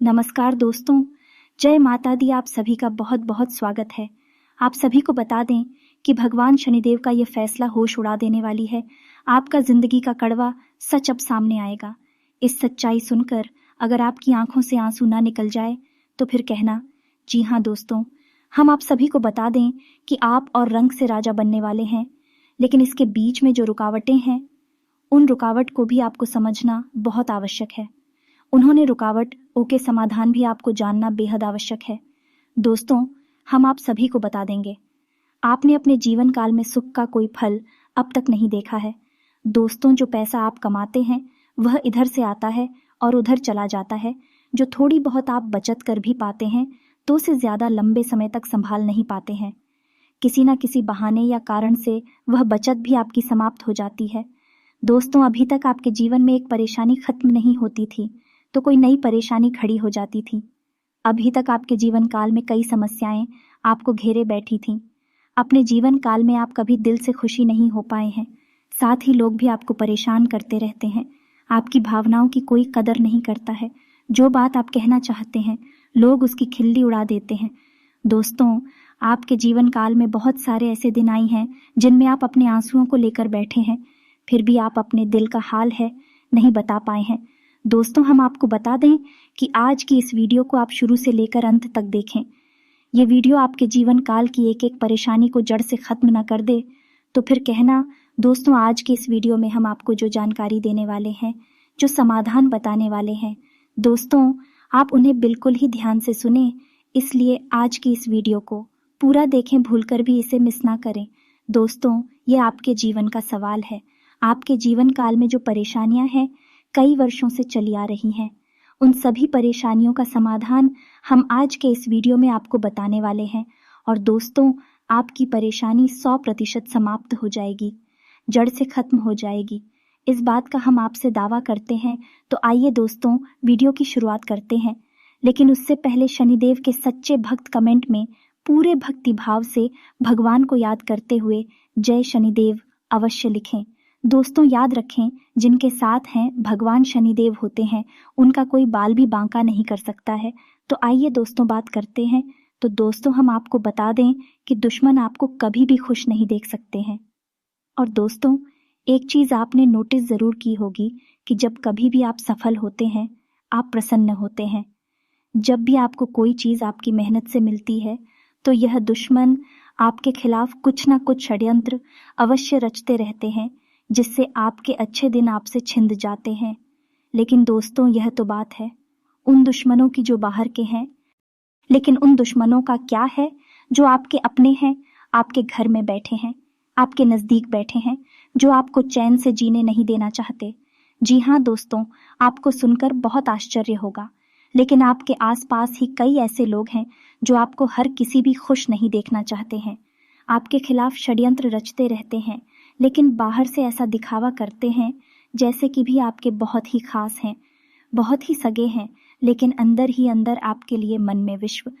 नमस्कार दोस्तों, जय माता दी। आप सभी का बहुत बहुत स्वागत है। आप सभी को बता दें कि भगवान शनिदेव का ये फैसला होश उड़ा देने वाली है। आपका जिंदगी का कड़वा सच अब सामने आएगा। इस सच्चाई सुनकर अगर आपकी आंखों से आंसू ना निकल जाए तो फिर कहना, जी हाँ दोस्तों, हम आप सभी को बता दें कि आप और रंग से राजा बनने वाले हैं। लेकिन इसके बीच में जो रुकावटें हैं, उन रुकावट को भी आपको समझना बहुत आवश्यक है। उन्होंने रुकावटों के समाधान भी आपको जानना बेहद आवश्यक है। दोस्तों, हम आप सभी को बता देंगे, आपने अपने जीवन काल में सुख का कोई फल अब तक नहीं देखा है। दोस्तों, जो पैसा आप कमाते हैं वह इधर से आता है और उधर चला जाता है। जो थोड़ी बहुत आप बचत कर भी पाते हैं तो उसे ज्यादा लंबे समय तक संभाल नहीं पाते हैं। किसी न किसी बहाने या कारण से वह बचत भी आपकी समाप्त हो जाती है। दोस्तों, अभी तक आपके जीवन में एक परेशानी खत्म नहीं होती थी तो कोई नई परेशानी खड़ी हो जाती थी। अभी तक आपके जीवन काल में कई समस्याएं आपको घेरे बैठी थीं। अपने जीवन काल में आप कभी दिल से खुशी नहीं हो पाए हैं। साथ ही लोग भी आपको परेशान करते रहते हैं। आपकी भावनाओं की कोई कदर नहीं करता है। जो बात आप कहना चाहते हैं लोग उसकी खिल्ली उड़ा देते हैं। दोस्तों, आपके जीवन काल में बहुत सारे ऐसे दिन आई हैं जिनमें आप अपने आंसुओं को लेकर बैठे हैं, फिर भी आप अपने दिल का हाल है नहीं बता पाए हैं। दोस्तों, हम आपको बता दें कि आज की इस वीडियो को आप शुरू से लेकर अंत तक देखें। ये वीडियो आपके जीवन काल की एक एक परेशानी को जड़ से खत्म ना कर दे तो फिर कहना। दोस्तों, आज की इस वीडियो में हम आपको जो जानकारी देने वाले हैं, जो समाधान बताने वाले हैं, दोस्तों आप उन्हें बिल्कुल ही ध्यान से सुने। इसलिए आज की इस वीडियो को पूरा देखें, भूलकर भी इसे मिस ना करें। दोस्तों, ये आपके जीवन का सवाल है। आपके जीवन काल में जो परेशानियां हैं कई वर्षों से चली आ रही हैं, उन सभी परेशानियों का समाधान हम आज के इस वीडियो में आपको बताने वाले हैं। और दोस्तों, आपकी परेशानी 100% समाप्त हो जाएगी, जड़ से खत्म हो जाएगी। इस बात का हम आपसे दावा करते हैं। तो आइए दोस्तों, वीडियो की शुरुआत करते हैं। लेकिन उससे पहले शनिदेव के सच्चे भक्त कमेंट में पूरे भक्ति भाव से भगवान को याद करते हुए जय शनिदेव अवश्य लिखें। दोस्तों, याद रखें, जिनके साथ हैं भगवान शनिदेव होते हैं, उनका कोई बाल भी बांका नहीं कर सकता है। तो आइए दोस्तों बात करते हैं। तो दोस्तों, हम आपको बता दें कि दुश्मन आपको कभी भी खुश नहीं देख सकते हैं। और दोस्तों, एक चीज आपने नोटिस जरूर की होगी कि जब कभी भी आप सफल होते हैं, आप प्रसन्न होते हैं। जब भी आपको कोई चीज आपकी मेहनत से मिलती है तो यह दुश्मन आपके खिलाफ कुछ ना कुछ षड्यंत्र अवश्य रचते रहते हैं, जिससे आपके अच्छे दिन आपसे छिंद जाते हैं। लेकिन दोस्तों, यह तो बात है उन दुश्मनों की जो बाहर के हैं, लेकिन उन दुश्मनों का क्या है जो आपके अपने हैं, आपके घर में बैठे हैं, आपके नजदीक बैठे हैं, जो आपको चैन से जीने नहीं देना चाहते। जी हाँ दोस्तों, आपको सुनकर बहुत आश्चर्य होगा, लेकिन आपके आसपास ही कई ऐसे लोग हैं जो आपको हर किसी भी खुश नहीं देखना चाहते हैं। आपके खिलाफ षड्यंत्र रचते रहते हैं, लेकिन बाहर से ऐसा दिखावा करते हैं जैसे कि भी आपके बहुत ही खास हैं, बहुत ही सगे हैं, लेकिन अंदर ही अंदर आपके लिए मन में विश्व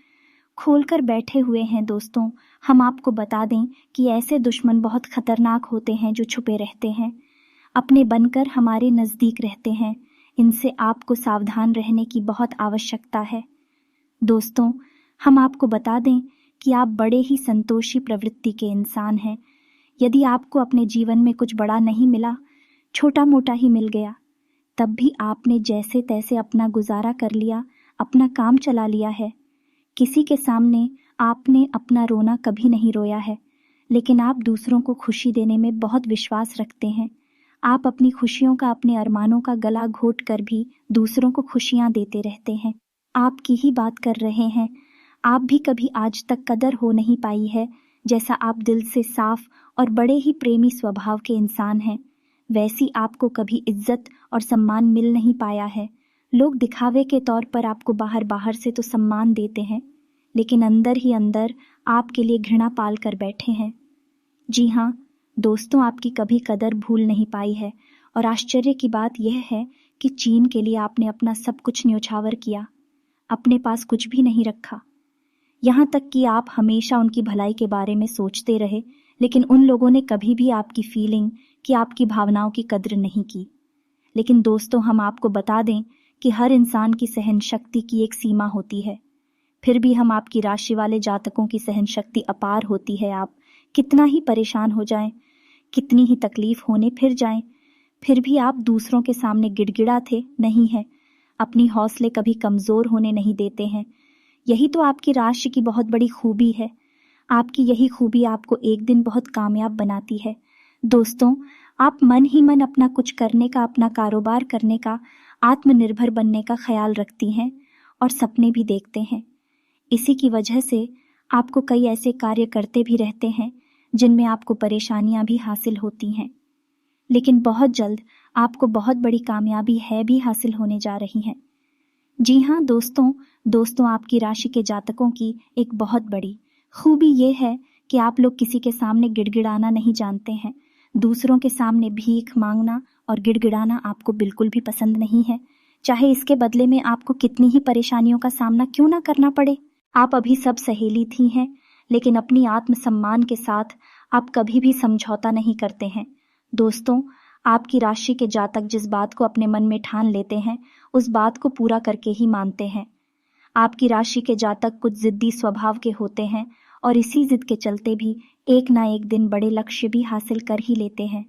खोलकर बैठे हुए हैं। दोस्तों, हम आपको बता दें कि ऐसे दुश्मन बहुत खतरनाक होते हैं जो छुपे रहते हैं, अपने बनकर हमारे नजदीक रहते हैं। इनसे आपको सावधान रहने की बहुत आवश्यकता है। दोस्तों, हम आपको बता दें कि आप बड़े ही संतोषी प्रवृत्ति के इंसान हैं। यदि आपको अपने जीवन में कुछ बड़ा नहीं मिला, छोटा मोटा ही मिल गया, तब भी आपने जैसे तैसे अपना गुजारा कर लिया, अपना काम चला लिया है। किसी के सामने आपने अपना रोना कभी नहीं रोया है, लेकिन आप दूसरों को खुशी देने में बहुत विश्वास रखते हैं। आप अपनी खुशियों का, अपने अरमानों का गला घोट कर भी दूसरों को खुशियां देते रहते हैं। आपकी ही बात कर रहे हैं। आप भी कभी आज तक कदर हो नहीं पाई है, जैसा आप दिल से साफ और बड़े ही प्रेमी स्वभाव के इंसान हैं, वैसी आपको कभी इज्जत और सम्मान मिल नहीं पाया है। लोग दिखावे के तौर पर आपको बाहर बाहर से तो सम्मान देते हैं, लेकिन अंदर ही अंदर आपके लिए घृणा पाल कर बैठे हैं। जी हाँ दोस्तों, आपकी कभी कदर भूल नहीं पाई है। और आश्चर्य की बात यह है कि चीन के लिए आपने अपना सब कुछ न्योछावर किया, अपने पास कुछ भी नहीं रखा। यहाँ तक कि आप हमेशा उनकी भलाई के बारे में सोचते रहे, लेकिन उन लोगों ने कभी भी आपकी फीलिंग कि आपकी भावनाओं की कद्र नहीं की। लेकिन दोस्तों, हम आपको बता दें कि हर इंसान की सहन शक्ति की एक सीमा होती है। फिर भी हम आपकी राशि वाले जातकों की सहन शक्ति अपार होती है। आप कितना ही परेशान हो जाएं, कितनी ही तकलीफ होने फिर जाएं, फिर भी आप दूसरों के सामने गिड़गिड़ाते नहीं हैं, अपनी हौसले कभी कमजोर होने नहीं देते हैं। यही तो आपकी राशि की बहुत बड़ी खूबी है। आपकी यही खूबी आपको एक दिन बहुत कामयाब बनाती है। दोस्तों, आप मन ही मन अपना कुछ करने का, अपना कारोबार करने का, आत्मनिर्भर बनने का ख्याल रखती हैं और सपने भी देखते हैं। इसी की वजह से आपको कई ऐसे कार्य करते भी रहते हैं जिनमें आपको परेशानियां भी हासिल होती हैं, लेकिन बहुत जल्द आपको बहुत बड़ी कामयाबी है भी हासिल होने जा रही है। जी हाँ दोस्तों, आपकी राशि के जातकों की एक बहुत बड़ी खूबी ये है कि आप लोग किसी के सामने गिड़गिड़ाना नहीं जानते हैं। दूसरों के सामने भीख मांगना और गिड़गिड़ाना आपको बिल्कुल भी पसंद नहीं है, चाहे इसके बदले में आपको कितनी ही परेशानियों का सामना क्यों ना करना पड़े। आप अभी सब सहेली थी हैं, लेकिन अपनी आत्मसम्मान के साथ आप कभी भी समझौता नहीं करते हैं। दोस्तों, आपकी राशि के जातक जिस बात को अपने मन में ठान लेते हैं, उस बात को पूरा करके ही मानते हैं। आपकी राशि के जातक कुछ जिद्दी स्वभाव के होते हैं और इसी जिद के चलते भी एक ना एक दिन बड़े लक्ष्य भी हासिल कर ही लेते हैं,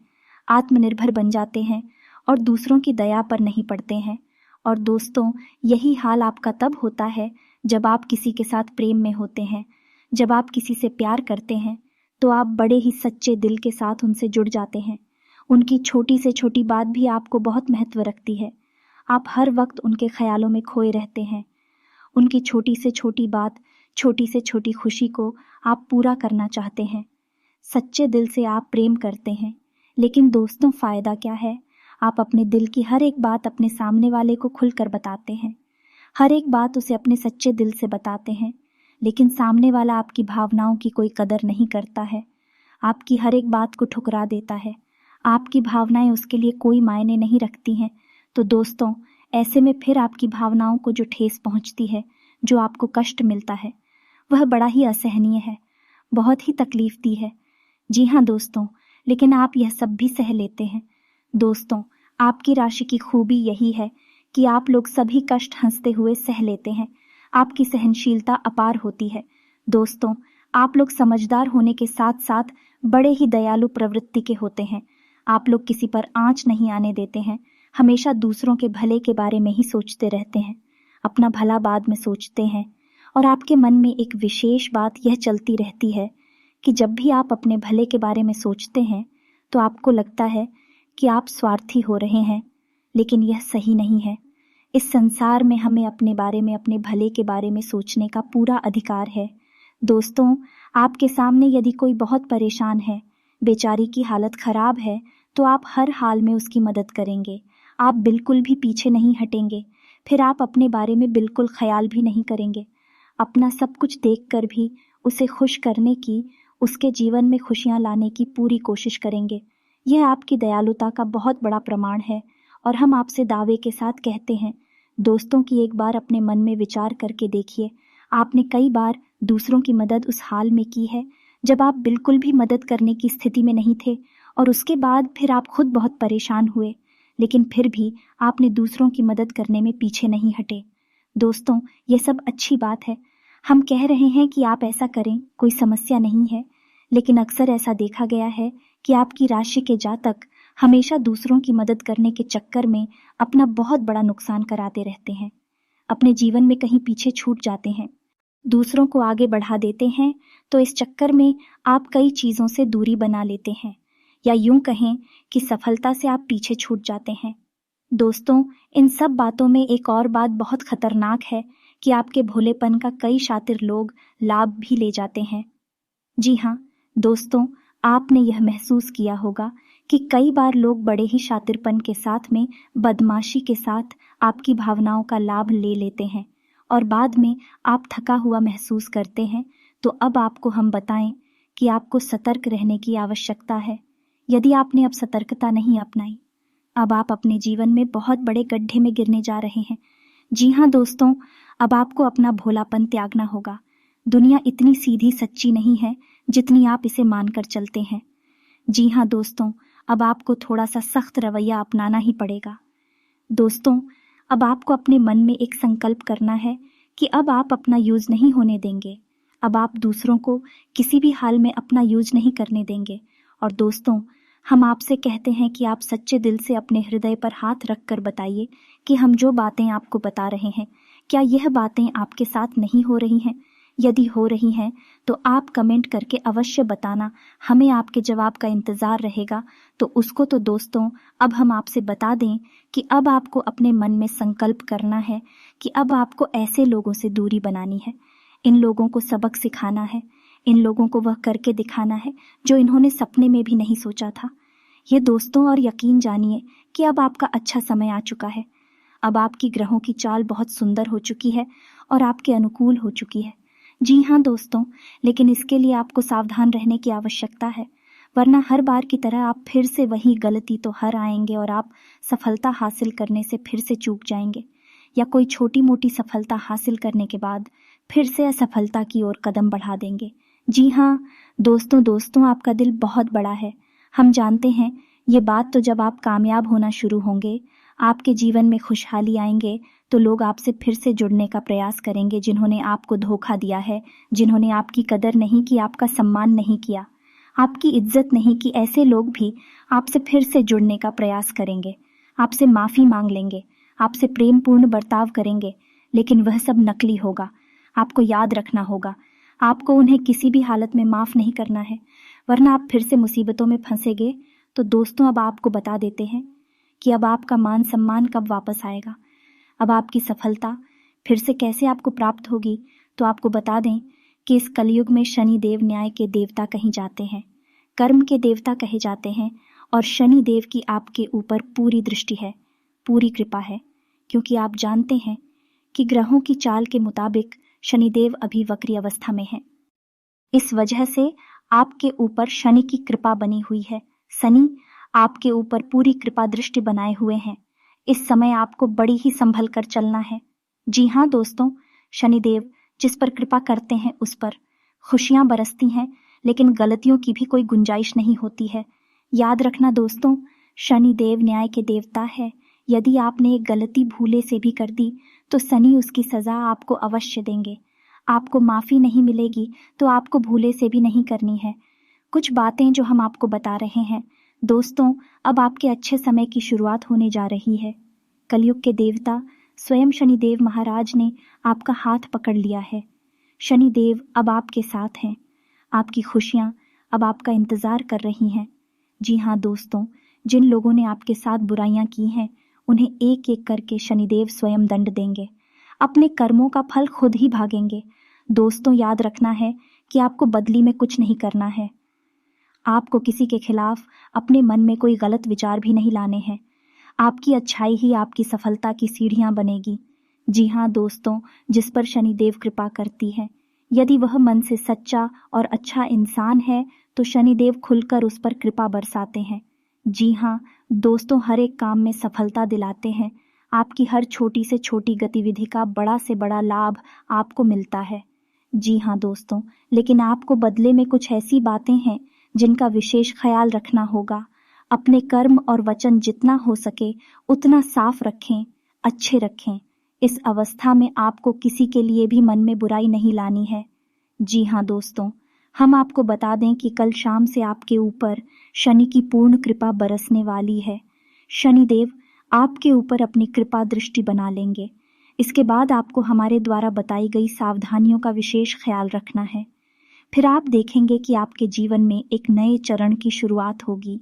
आत्मनिर्भर बन जाते हैं और दूसरों की दया पर नहीं पड़ते हैं। और दोस्तों, यही हाल आपका तब होता है जब आप किसी के साथ प्रेम में होते हैं। जब आप किसी से प्यार करते हैं तो आप बड़े ही सच्चे दिल के साथ उनसे जुड़ जाते हैं। उनकी छोटी से छोटी बात भी आपको बहुत महत्व रखती है। आप हर वक्त उनके ख्यालों में खोए रहते हैं। उनकी छोटी से छोटी बात, छोटी से छोटी खुशी को आप पूरा करना चाहते हैं। सच्चे दिल से आप प्रेम करते हैं। लेकिन दोस्तों, फायदा क्या है? आप अपने दिल की हर एक बात अपने सामने वाले को खुलकर बताते हैं, हर एक बात उसे अपने सच्चे दिल से बताते हैं, लेकिन सामने वाला आपकी भावनाओं की कोई कदर नहीं करता है, आपकी हर एक बात को ठुकरा देता है। आपकी भावनाएं उसके लिए कोई मायने नहीं रखती हैं। तो दोस्तों, ऐसे में फिर आपकी भावनाओं को जो ठेस पहुंचती है, जो आपको कष्ट मिलता है, वह बड़ा ही असहनीय है, बहुत ही तकलीफ दी है। जी हाँ दोस्तों, लेकिन आप यह सब भी सह लेते हैं। दोस्तों, आपकी राशि की खूबी यही है कि आप लोग सभी कष्ट हंसते हुए सह लेते हैं। आपकी सहनशीलता अपार होती है। दोस्तों, आप लोग समझदार होने के साथ साथ बड़े ही दयालु प्रवृत्ति के होते हैं। आप लोग किसी पर आंच नहीं आने देते हैं, हमेशा दूसरों के भले के बारे में ही सोचते रहते हैं, अपना भला बाद में सोचते हैं। और आपके मन में एक विशेष बात यह चलती रहती है कि जब भी आप अपने भले के बारे में सोचते हैं तो आपको लगता है कि आप स्वार्थी हो रहे हैं, लेकिन यह सही नहीं है। इस संसार में हमें अपने बारे में, अपने भले के बारे में सोचने का पूरा अधिकार है। दोस्तों, आपके सामने यदि कोई बहुत परेशान है, बेचारी की हालत खराब है, तो आप हर हाल में उसकी मदद करेंगे। आप बिल्कुल भी पीछे नहीं हटेंगे। फिर आप अपने बारे में बिल्कुल ख्याल भी नहीं करेंगे। अपना सब कुछ देखकर भी उसे खुश करने की, उसके जीवन में खुशियां लाने की पूरी कोशिश करेंगे। यह आपकी दयालुता का बहुत बड़ा प्रमाण है और हम आपसे दावे के साथ कहते हैं। दोस्तों, की एक बार अपने मन में विचार करके देखिए, आपने कई बार दूसरों की मदद उस हाल में की है जब आप बिल्कुल भी मदद करने की स्थिति में नहीं थे, और उसके बाद फिर आप खुद बहुत परेशान हुए, लेकिन फिर भी आपने दूसरों की मदद करने में पीछे नहीं हटे। दोस्तों, ये सब अच्छी बात है। हम कह रहे हैं कि आप ऐसा करें, कोई समस्या नहीं है, लेकिन अक्सर ऐसा देखा गया है कि आपकी राशि के जातक हमेशा दूसरों की मदद करने के चक्कर में अपना बहुत बड़ा नुकसान कराते रहते हैं, अपने जीवन में कहीं पीछे छूट जाते हैं, दूसरों को आगे बढ़ा देते हैं। तो इस चक्कर में आप कई चीज़ों से दूरी बना लेते हैं, या यूं कहें कि सफलता से आप पीछे छूट जाते हैं। दोस्तों, इन सब बातों में एक और बात बहुत खतरनाक है कि आपके भोलेपन का कई शातिर लोग लाभ भी ले जाते हैं। जी हाँ दोस्तों, आपने यह महसूस किया होगा कि कई बार लोग बड़े ही शातिरपन के साथ में बदमाशी के साथ आपकी भावनाओं का लाभ ले लेते हैं, और बाद में आप थका हुआ महसूस करते हैं। तो अब आपको हम बताएं कि आपको सतर्क रहने की आवश्यकता है। यदि आपने अब सतर्कता नहीं अपनाई, अब आप अपने जीवन में बहुत बड़े गड्ढे में गिरने जा रहे हैं। जी हाँ दोस्तों, अब आपको अपना भोलापन त्यागना होगा। दुनिया इतनी सीधी सच्ची नहीं है जितनी आप इसे मानकर चलते हैं। जी हाँ दोस्तों, अब आपको थोड़ा सा सख्त रवैया अपनाना ही पड़ेगा। दोस्तों, अब आपको अपने मन में एक संकल्प करना है कि अब आप अपना यूज नहीं होने देंगे। अब आप दूसरों को किसी भी हाल में अपना यूज नहीं करने देंगे। और दोस्तों, हम आपसे कहते हैं कि आप सच्चे दिल से अपने हृदय पर हाथ रखकर बताइए कि हम जो बातें आपको बता रहे हैं, क्या यह बातें आपके साथ नहीं हो रही हैं? यदि हो रही हैं तो आप कमेंट करके अवश्य बताना, हमें आपके जवाब का इंतज़ार रहेगा। तो उसको तो दोस्तों, अब हम आपसे बता दें कि अब आपको अपने मन में संकल्प करना है कि अब आपको ऐसे लोगों से दूरी बनानी है। इन लोगों को सबक सिखाना है, इन लोगों को वह करके दिखाना है जो इन्होंने सपने में भी नहीं सोचा था। ये दोस्तों, और यकीन जानिए कि अब आपका अच्छा समय आ चुका है। अब आपकी ग्रहों की चाल बहुत सुंदर हो चुकी है और आपके अनुकूल हो चुकी है। जी हाँ दोस्तों, लेकिन इसके लिए आपको सावधान रहने की आवश्यकता है, वरना हर बार की तरह आप फिर से वही गलती तो हर आएंगे और आप सफलता हासिल करने से फिर से चूक जाएंगे, या कोई छोटी मोटी सफलता हासिल करने के बाद फिर से असफलता की ओर कदम बढ़ा देंगे। जी हाँ दोस्तों, आपका दिल बहुत बड़ा है। हम जानते हैं ये बात। तो जब आप कामयाब होना शुरू होंगे, आपके जीवन में खुशहाली आएंगे, तो लोग आपसे फिर से जुड़ने का प्रयास करेंगे, जिन्होंने आपको धोखा दिया है, जिन्होंने आपकी कदर नहीं की, आपका सम्मान नहीं किया, आपकी इज्जत नहीं की। ऐसे लोग भी आपसे फिर से जुड़ने का प्रयास करेंगे, आपसे माफ़ी मांग लेंगे, आपसे प्रेमपूर्ण बर्ताव करेंगे, लेकिन वह सब नकली होगा। आपको याद रखना होगा, आपको उन्हें किसी भी हालत में माफ़ नहीं करना है, वरना आप फिर से मुसीबतों में फंसेंगे। तो दोस्तों, अब आपको बता देते हैं कि अब आपका मान सम्मान कब वापस आएगा, अब आपकी सफलता फिर से कैसे आपको प्राप्त होगी। तो आपको बता दें कि इस कलयुग में शनि देव न्याय के देवता कहे जाते हैं, कर्म के देवता कहे जाते हैं, और शनि देव की आपके ऊपर पूरी दृष्टि है, पूरी कृपा है, क्योंकि आप जानते हैं कि ग्रहों की चाल के मुताबिक शनिदेव अभी वक्री अवस्था में है। इस वजह से आपके ऊपर शनि की कृपा बनी हुई है। शनि आपके ऊपर पूरी कृपा दृष्टि बनाए हुए हैं। इस समय आपको बड़ी ही संभल कर चलना है। जी हाँ दोस्तों, शनिदेव जिस पर कृपा करते हैं उस पर खुशियां बरसती हैं, लेकिन गलतियों की भी कोई गुंजाइश नहीं होती है। याद रखना दोस्तों, शनिदेव न्याय के देवता है। यदि आपने एक गलती भूले से भी कर दी तो शनि उसकी सजा आपको अवश्य देंगे। आपको माफ़ी नहीं मिलेगी तो आपको भूले से भी नहीं करनी है। कुछ बातें जो हम आपको बता रहे हैं दोस्तों, अब आपके अच्छे समय की शुरुआत होने जा रही है। कलयुग के देवता स्वयं शनिदेव महाराज ने आपका हाथ पकड़ लिया है। शनिदेव अब आपके साथ हैं, आपकी खुशियां अब आपका इंतज़ार कर रही हैं। जी हाँ दोस्तों, जिन लोगों ने आपके साथ बुराइयां की हैं उन्हें एक एक करके शनिदेव स्वयं दंड देंगे, अपने कर्मों का फल खुद ही भागेंगे। दोस्तों, याद रखना है कि आपको बदली में कुछ नहीं करना है। आपको किसी के खिलाफ अपने मन में कोई गलत विचार भी नहीं लाने हैं। आपकी अच्छाई ही आपकी सफलता की सीढ़ियां बनेगी। जी हाँ दोस्तों, जिस पर शनिदेव कृपा करती है, यदि वह मन से सच्चा और अच्छा इंसान है तो शनिदेव खुलकर उस पर कृपा बरसाते हैं। जी हाँ दोस्तों, हर एक काम में सफलता दिलाते हैं। आपकी हर छोटी से छोटी गतिविधि का बड़ा से बड़ा लाभ आपको मिलता है। जी हाँ दोस्तों, लेकिन आपको बदले में कुछ ऐसी बातें हैं जिनका विशेष ख्याल रखना होगा। अपने कर्म और वचन जितना हो सके उतना साफ रखें, अच्छे रखें। इस अवस्था में आपको किसी के लिए भी मन में बुराई नहीं लानी है। जी हाँ दोस्तों, हम आपको बता दें कि कल शाम से आपके ऊपर शनि की पूर्ण कृपा बरसने वाली है। शनिदेव आपके ऊपर अपनी कृपा दृष्टि बना लेंगे। इसके बाद आपको हमारे द्वारा बताई गई सावधानियों का विशेष ख्याल रखना है। फिर आप देखेंगे कि आपके जीवन में एक नए चरण की शुरुआत होगी।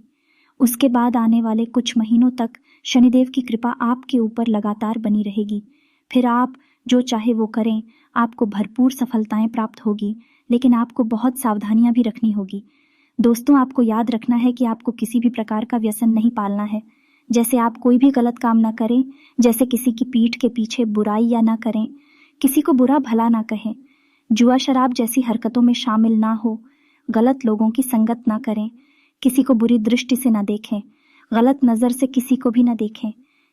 उसके बाद आने वाले कुछ महीनों तक शनिदेव की कृपा आपके ऊपर लगातार बनी रहेगी। फिर आप जो चाहे वो करें, आपको भरपूर सफलताएं प्राप्त होगी, लेकिन आपको बहुत सावधानियां भी रखनी होगी। दोस्तों, आपको याद रखना है कि आपको किसी भी प्रकार का व्यसन नहीं पालना है। जैसे आप कोई भी गलत काम ना करें, जैसे किसी की पीठ के पीछे बुराई या ना करें, किसी को बुरा भला ना कहें, जुआ शराब जैसी हरकतों में शामिल ना हो, गलत लोगों की संगत ना करें, किसी को बुरी दृष्टि से ना देखें, गलत नज़र से किसी को भी ना देखें।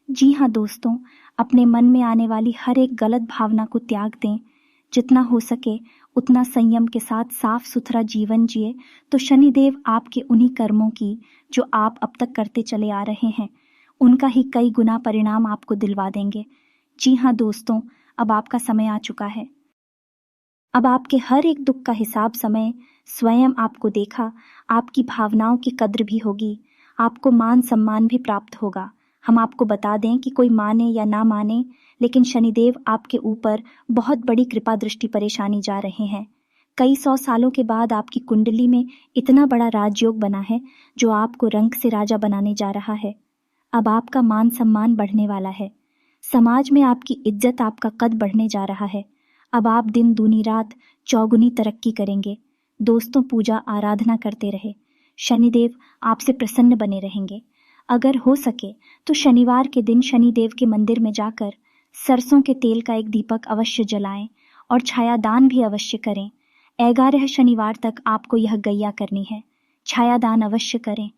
जी हाँ दोस्तों, अपने मन में आने वाली हर एक गलत भावना को त्याग दें। जितना हो सके उतना संयम के साथ साफ सुथरा जीवन जिए, तो शनिदेव आपके उन्हीं कर्मों की जो आप अब तक करते चले आ रहे हैं, उनका ही कई गुना परिणाम आपको दिलवा देंगे। जी हाँ दोस्तों, अब आपका समय आ चुका है। अब आपके हर एक दुख का हिसाब समय स्वयं आपको देखा, आपकी भावनाओं की कद्र भी होगी, आपको मान सम्मान भी प्राप्त होगा। हम आपको बता दें कि कोई माने या ना माने, लेकिन शनिदेव आपके ऊपर बहुत बड़ी कृपा दृष्टि परेशानी जा रहे हैं। कई 100 सालों के बाद आपकी कुंडली में इतना बड़ा राजयोग बना है जो आपको रंक से राजा बनाने जा रहा है। अब आपका मान सम्मान बढ़ने वाला है, समाज में आपकी इज्जत, आपका कद बढ़ने जा रहा है। अब आप दिन दूनी रात चौगुनी तरक्की करेंगे। दोस्तों, पूजा आराधना करते रहे, शनिदेव आपसे प्रसन्न बने रहेंगे। अगर हो सके तो शनिवार के दिन शनिदेव के मंदिर में जाकर सरसों के तेल का एक दीपक अवश्य जलाएं और छायादान भी अवश्य करें। 11 शनिवार तक आपको यह गैया करनी है, छायादान अवश्य करें।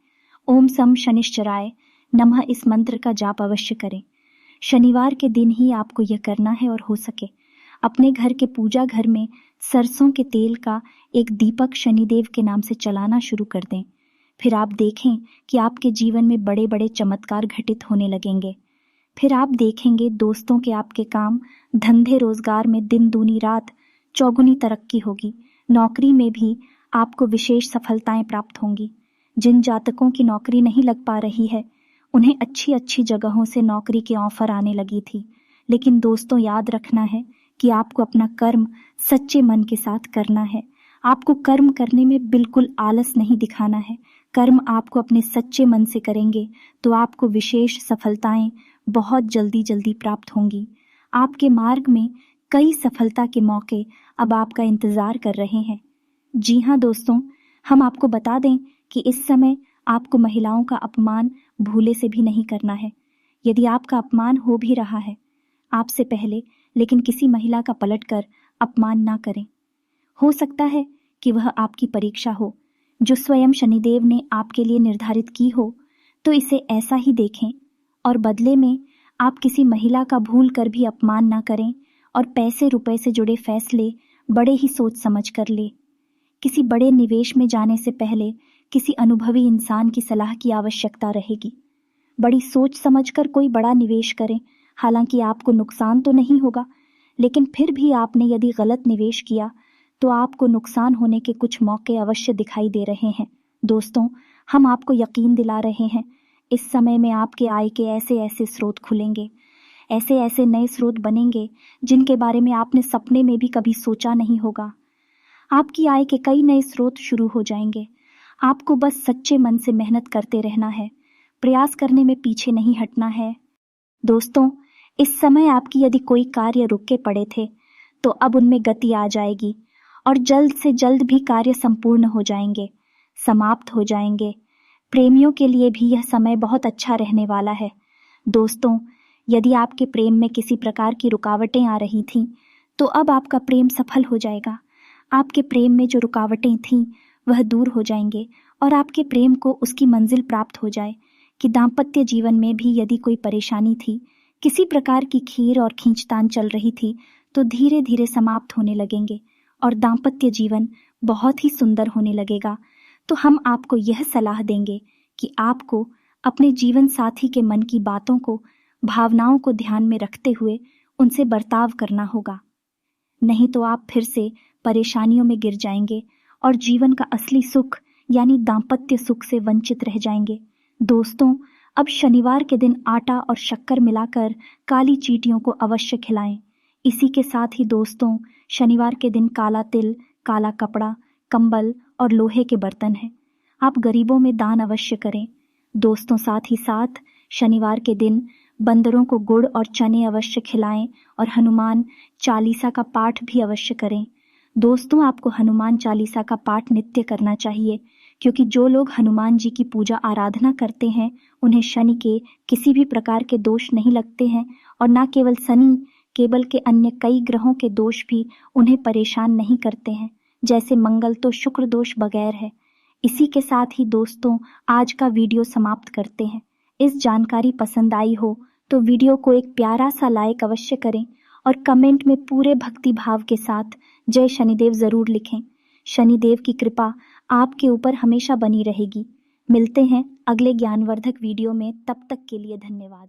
ओम सम शनिश्चराय नमः इस मंत्र का जाप अवश्य करें। शनिवार के दिन ही आपको यह करना है और हो सके अपने घर के पूजा घर में सरसों के तेल का एक दीपक शनिदेव के नाम से जलाना शुरू कर दें। फिर आप देखें कि आपके जीवन में बड़े बड़े चमत्कार घटित होने लगेंगे। फिर आप देखेंगे दोस्तों के आपके काम धंधे रोजगार में दिन दूनी रात चौगुनी तरक्की होगी। नौकरी में भी आपको विशेष सफलताएं प्राप्त होंगी। जिन जातकों की नौकरी नहीं लग पा रही है उन्हें अच्छी अच्छी जगहों से नौकरी के ऑफर आने लगी थी। लेकिन दोस्तों, याद रखना है कि आपको अपना कर्म सच्चे मन के साथ करना है। आपको कर्म करने में बिल्कुल आलस नहीं दिखाना है। कर्म आपको अपने सच्चे मन से करेंगे तो आपको विशेष सफलताएं बहुत जल्दी जल्दी प्राप्त होंगी। आपके मार्ग में कई सफलता के मौके अब आपका इंतजार कर रहे हैं। जी हाँ दोस्तों, हम आपको बता दें कि इस समय आपको महिलाओं का अपमान भूले से भी नहीं करना है। यदि आपका अपमान हो भी रहा है आपसे पहले, लेकिन किसी महिला का पलटकर अपमान ना करें। हो सकता है कि वह आपकी परीक्षा हो जो स्वयं शनिदेव ने आपके लिए निर्धारित की हो, तो इसे ऐसा ही देखें और बदले में आप किसी महिला का भूल कर भी अपमान ना करें और पैसे रुपए से जुड़े फैसले बड़े ही सोच समझ कर ले। किसी बड़े निवेश में जाने से पहले किसी अनुभवी इंसान की सलाह की आवश्यकता रहेगी। बड़ी सोच समझकर कोई बड़ा निवेश करें। हालांकि आपको नुकसान तो नहीं होगा, लेकिन फिर भी आपने यदि गलत निवेश किया तो आपको नुकसान होने के कुछ मौके अवश्य दिखाई दे रहे हैं। दोस्तों, हम आपको यकीन दिला रहे हैं, इस समय में आपके आय के ऐसे ऐसे स्रोत खुलेंगे, ऐसे ऐसे नए स्रोत बनेंगे जिनके बारे में आपने सपने में भी कभी सोचा नहीं होगा। आपकी आय के कई नए स्रोत शुरू हो जाएंगे। आपको बस सच्चे मन से मेहनत करते रहना है, प्रयास करने में पीछे नहीं हटना है। दोस्तों, इस समय आपकी यदि कोई कार्य रुके पड़े थे तो अब उनमें गति आ जाएगी और जल्द से जल्द भी कार्य संपूर्ण हो जाएंगे, समाप्त हो जाएंगे। प्रेमियों के लिए भी यह समय बहुत अच्छा रहने वाला है। दोस्तों, यदि आपके प्रेम में किसी प्रकार की रुकावटें आ रही थीं तो अब आपका प्रेम सफल हो जाएगा। आपके प्रेम में जो रुकावटें थीं वह दूर हो जाएंगे और आपके प्रेम को उसकी मंजिल प्राप्त हो जाए। कि दाम्पत्य जीवन में भी यदि कोई परेशानी थी, किसी प्रकार की खीर और खींचतान चल रही थी, तो धीरे धीरे समाप्त होने लगेंगे और दाम्पत्य जीवन बहुत ही सुंदर होने लगेगा। तो हम आपको यह सलाह देंगे कि आपको अपने जीवन साथी के मन की बातों को, भावनाओं को ध्यान में रखते हुए उनसे बर्ताव करना होगा। नहीं तो आप फिर से परेशानियों में गिर जाएंगे और जीवन का असली सुख यानी दाम्पत्य सुख से वंचित रह जाएंगे। दोस्तों, अब शनिवार के दिन आटा और शक्कर मिलाकर काली चींटियों को अवश्य खिलाएं। इसी के साथ ही दोस्तों, शनिवार के दिन काला तिल, काला कपड़ा, कंबल और लोहे के बर्तन हैं, आप गरीबों में दान अवश्य करें। दोस्तों, साथ ही साथ शनिवार के दिन बंदरों को गुड़ और चने अवश्य खिलाएं और हनुमान चालीसा का पाठ भी अवश्य करें। दोस्तों, आपको हनुमान चालीसा का पाठ नित्य करना चाहिए, क्योंकि जो लोग हनुमान जी की पूजा आराधना करते हैं उन्हें शनि के किसी भी प्रकार के दोष नहीं लगते हैं और न केवल शनि, केवल के अन्य कई ग्रहों के दोष भी उन्हें परेशान नहीं करते हैं। जैसे मंगल तो शुक्र दोष बगैर है। इसी के साथ ही दोस्तों, आज का वीडियो समाप्त करते हैं। इस जानकारी पसंद आई हो तो वीडियो को एक प्यारा सा लाइक अवश्य करें और कमेंट में पूरे भक्ति भाव के साथ जय शनिदेव जरूर लिखें। शनिदेव की कृपा आपके ऊपर हमेशा बनी रहेगी। मिलते हैं अगले ज्ञानवर्धक वीडियो में, तब तक के लिए धन्यवाद।